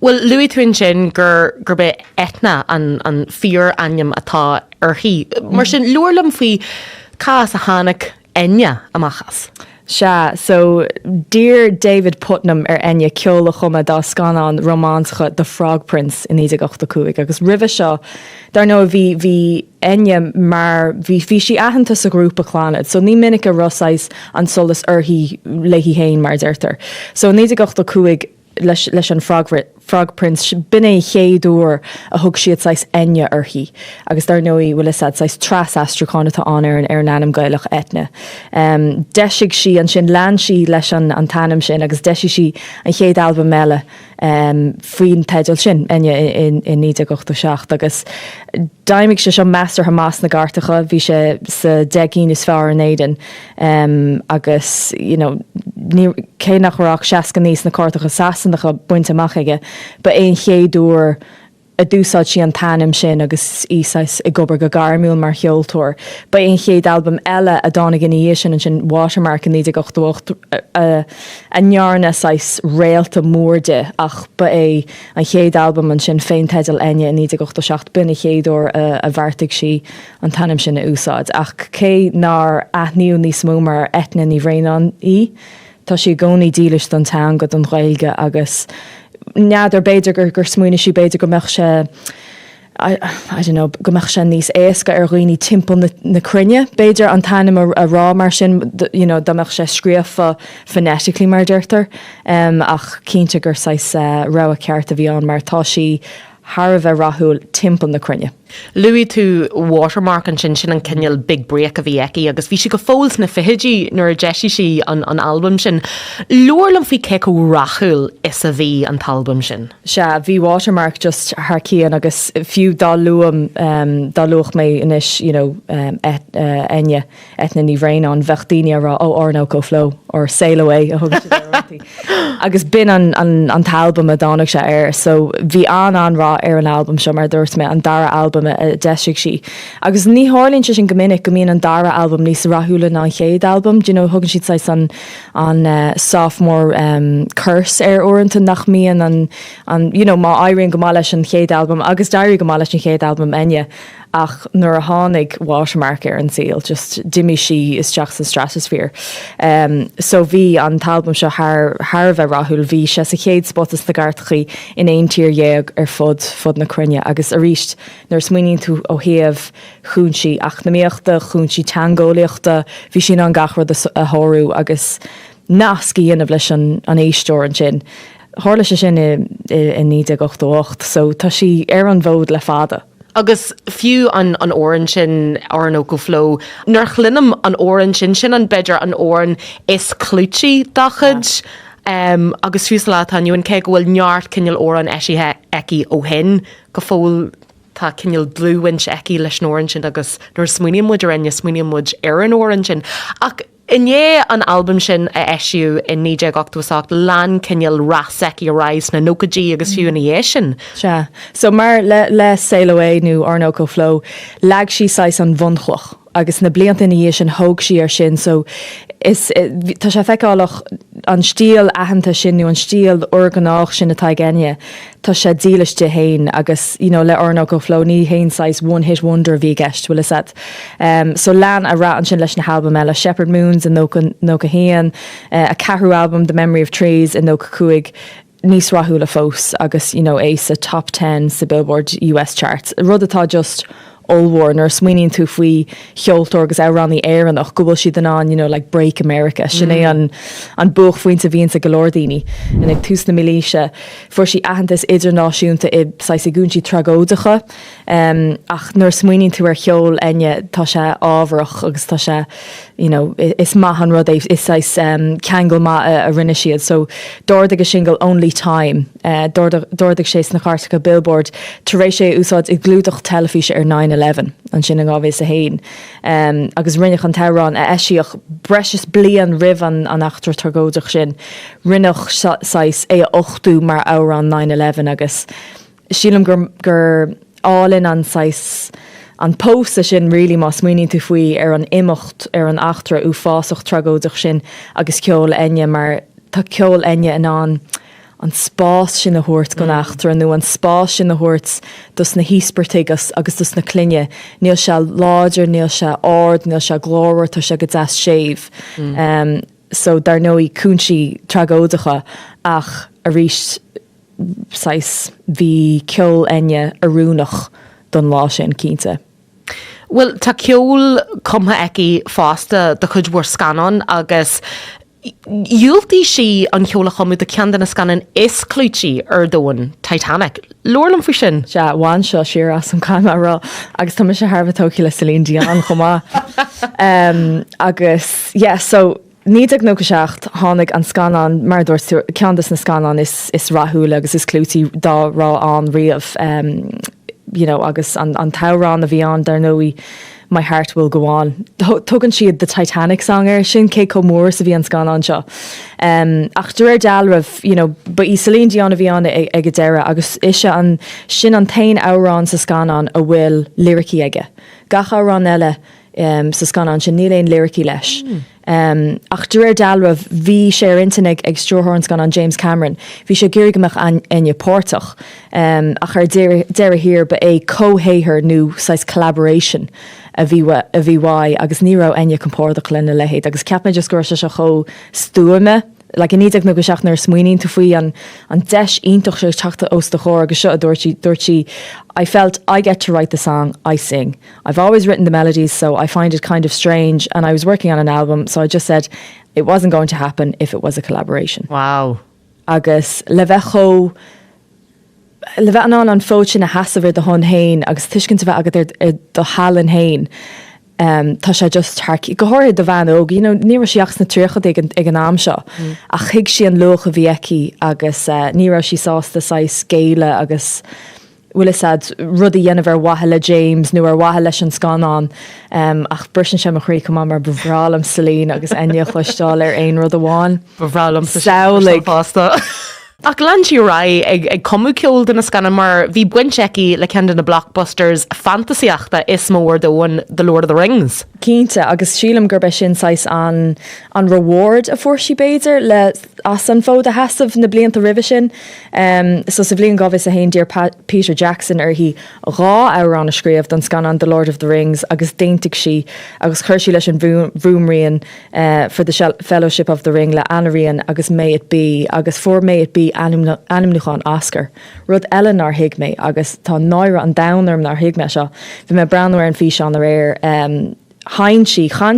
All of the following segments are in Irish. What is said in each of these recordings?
Well, Louis Twin sin gur be etna an fear anyam atá arhí. Mar sin luarlam fí cas a hanach Enya amachas. So dear David Putnam Enya ceol chuma dá scanán románscha The Frog Prince in 1985 agus ribh seo dar nó bhí Enya mar bhí si ahananta sa grúpa Clannad, so ní minic a rosáis an solas arhí leihí héin mar deirtar. So in 1985 leis an Frog Prince binné chéadúr a thug siad sais Enya arhí agus dar nóí bhfuil is sais tras astracána tá aonair an nanam Ghaeltacht Dhún. Deisig si an sin lean si leis an tanam sin agus deisig si an chéad album meile faoin teaghlach sin Enya in 1987 agus daimig se meastar Hamas na Gartacha bhí sé sa degín is fearr an Éirinn agus cé nach raach seacan níos na cártacha sasandacha bainte amach aige, ba éon chéadúr a dúsáid si an tanam sin agus ísais I gobar go garmiúil mar cheoltóir. Ba éon chéad album eile a dána gine sin an sin watermark in 1988 a nearna sais réalta mórde ach ba é an chéad album an sin féin teaghlach Enya in 1987 bina chéadúr a bharrtaigh si an tanam sin a úsáid ach cé nar aithniú níos mó mar etna ní bhréanán í. Tá si gcónaí dílis don town go don Ghaeilge agus neadidir beidir gur smuoine si beidir go meach sé I don't know, go meach sé níos éasca ar roioine timpeall na crinne beidir an tanam a rá mar sin da meach sé scríofa phonetically mar deirtar ach cínte gur sais rá a ceart a bhí an mar tá si Har bheith rathúil timpeall na crinne. Louis tú watermark an sin an cinneal big break a bhí eici agus bhí si go fóils na fihéidí nuair a deisi si an album sin. Luarlam fhí ce go rathúil is a bhí an talbum sin. Bhí watermark just thcían agus fiú dá luach mé inis Enya etna ní bhréanán bhechtdaine rá ó orno go flow or sail away a thug agus bin an talbum a dánach sé air, so bhí an rá ar an album seo mar dúirt me an dara album a deisiigh si. Agus ní hálinn sin gomininic go míon an dara album níos rathúla ná chéad album, thugann siad sais an sophomore curse ar orintanta nach míon an má Éirinn go má leis an chéad album agus dairí go má leis an chéad album Enya ach nuair a tháinig watermark ar an síl, just dimí si is teach sa stratosphere. So bhí an talbum seo thar bheith rathúil bhí sé sa chéad spotas na Gartachaí in éon tír dhéag ar fud na crinne agus a ríist nuair smuoíonn tú ó thaobh Cúinsí ach na míochta Cúinsí teaghlachta bhí sin an gachrad a thorú agus nascí inmh leis an éistóir an sin. Tharla sé sin i 1988, so tá si ar an bhód le fada. Agus fiú an óran sin arno go flow. Nuair chlinnam an óran sin an beidir an óran is clútí dachad. Agus fiús lá tá nniuan ce go bhfuil neart cinneal óran eisithe eici ó hin go fóil tá cinneal blúhain eici leis an óran sin agus nuair smuoineam muid ar Enya smuoineam muid ar an óran sin. Ach Inné an album sin a eisiú in 1988 lean cinneal rath eici a rais na nócadí agus fiú na dhé sin. So mar le sail away nó arno go flow lag si sais an bhunchloch agus na blianta na dhé sin thóg si ar sin, so tá sé feiceálach an stíl ahananta sin nó an stíl organách sin atá Enya tá sé dílaiste hain agus le arno go flow ní hain sais one hit wonder bhí gceist bhfuil is so lean a rá an sin leis na album eile Shepherd Moons in nóca héan a ceathrú album The Memory of Trees in nóca cuaig níos rathúla fós agus éis a top 10 sa Billboard US charts. Rud atá just allhór nuair smuoíonn tú faoi cheoltóir agus áránaí Éirinn go bhfuil siad an like Break America sin é an buach faointe bhíonn sa golódaoine in ag tús na milíise fuair si ahantas idirnáisiúnta i gúnsí tragódacha ach nuair smuoíonn tú ar cheol Enya tá sé ábharach agus tá sé is maith an rud is ceangal má a rinne siad, so dúirdaigh a single Only Time dúirdaigh sé na chartacha Billboard tar éis sé úsáid i glúdach telefíse ar 9/11 an sin an gábhés a hain agus rinneach an terán a eisiach breis blian rih an achtar tragódach sin rinneach sais é 8ú mar árán 9/11 agus sílam gur álinn an sais an post sin really má smuoíonn tú faoi ar an imimecht ar an achtra ú fásach tragódach sin agus ceol Enya mar tá ceol Enya in an spás sin na thuirt go nachtar nó an spás sin na thuirt dus na híspertaigh agus dus na clunne. Níl se láidir, níl se ard, níl se glóir, tá se go deas séimh. So dar nóí Cúinsí tragódacha ach a ríist sais bhí ceol Enya arúnach don lá sin cínte. Well, tá ceol cumtha eici fásta de chud bhór scanan agus dhiúltaí si an ceola chumú de ceandan na scanan is clúití ar dóin Titanic. Lorlam fao sin? Se bhain seo siar as an camera agus tá se Harbhatóí le Celine Dion chumá. Agus, so níag nó go seacht tháinig an scanan mar dúir ceandas na scanan is rathúla agus is clúití dá rá an riamh agus an tárán a bhí an dar nóí My Heart Will Go On. Tugann siad the Titanic song sin cé comór sa bhí an scanan seo. Ach dúir dealrah, ba í Celine Dion a bhí an ag go deire agus is an sin an tain árán sa scanan a bhfuil lyricí aige. Gach árán eile sa scanan sin níl éon lyricí leis. Ach dúir dealrah bhí sé intanig ag stróthorn scanan James Cameron. Bhí sé géir goach Enya Pórtach. Ach ar deire hir ba é cóhéithir nó sais collaboration a bhí agus ní rá Enya compórdach lena lehéad agus ceapna just gur se cho stúime. Like in níag na go seach nar smuoín tú faoi an deis iontoch sé teachta os de chóir agus seo a dúirtí I felt I get to write the song I sing. I've always written the melodies, so I find it kind of strange, and I was working on an album, so I just said it wasn't going to happen if it was a collaboration. Wow. Agus le bheith an fóid sin a hasamhir de hon hain agus tuiscint bheith agad do halan hain. Tá sé just gothir do bhean óg, ní siach na tríocha ag an am seo a chuig si an locha bhíici agus ní si sásta sais céile agus bhfuil sad rudí dhéanamh wathe James nó ar wathe leis an scanán ach brisin sem a chrí cum mar bhrálam Celine agus Enya chluisteáil ar aon rud amháin. Bhrálam saola fásta. Ach lan si ra ag comú ceol den na scanan mar bhí buinteici le cean na blockbusters fantasiaachta is mór dóin The Lord of the Rings. Cínte agus sílam gurbe sin sais an reward a fuairsí béidir le as an fód a hasamh na blianta ribh sin. So sa bblion gohis a haon dear Peter Jackson ar hí rá áir an a scríomh don scanan The Lord of the Rings agus déintigh si agus chuirsí leis an bhúmrion for the Fellowship of the Ring le Anaríon agus May It Be agus for May It Be animnuchan Oscar. Rud Ellen ar hiigme agus tá náire an downerm nar hiigme seo. Bhí me breanúir an fís an ar chan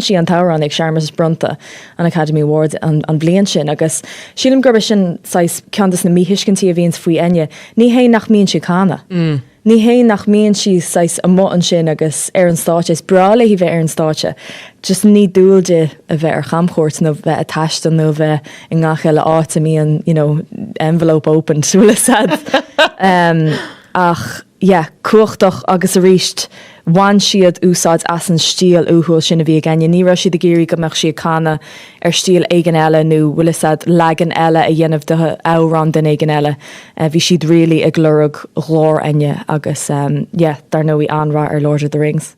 si an tárán ag seamas brunta an Academy Award an blian sin agus sílim gurbe sin ceantas na míhiiscintí a bhíonn faoi Enya. Ní hé nach míonn si cána. Ní hé nach míonn si a mó an sin agus ar an státe is brála hí bheith ar an státe. Just ní dúilde a bheith ar chamchóirt nó bheith a taistan nó bheith i ngach eile áta míon envelope open súla sad. Ach cuachtach agus a ríist bhain siad úsáid as an stíal úthúil sin a bhí Enya. Ní ra siad a géirí go meach si a cána ar stíal éigen eile nó bhfuil sad legan eile a dhéanamh de árán den éigen eile. Bhí siad rilí ag glórug glór Enya agus dar nóí anrá ar Lord of the Rings.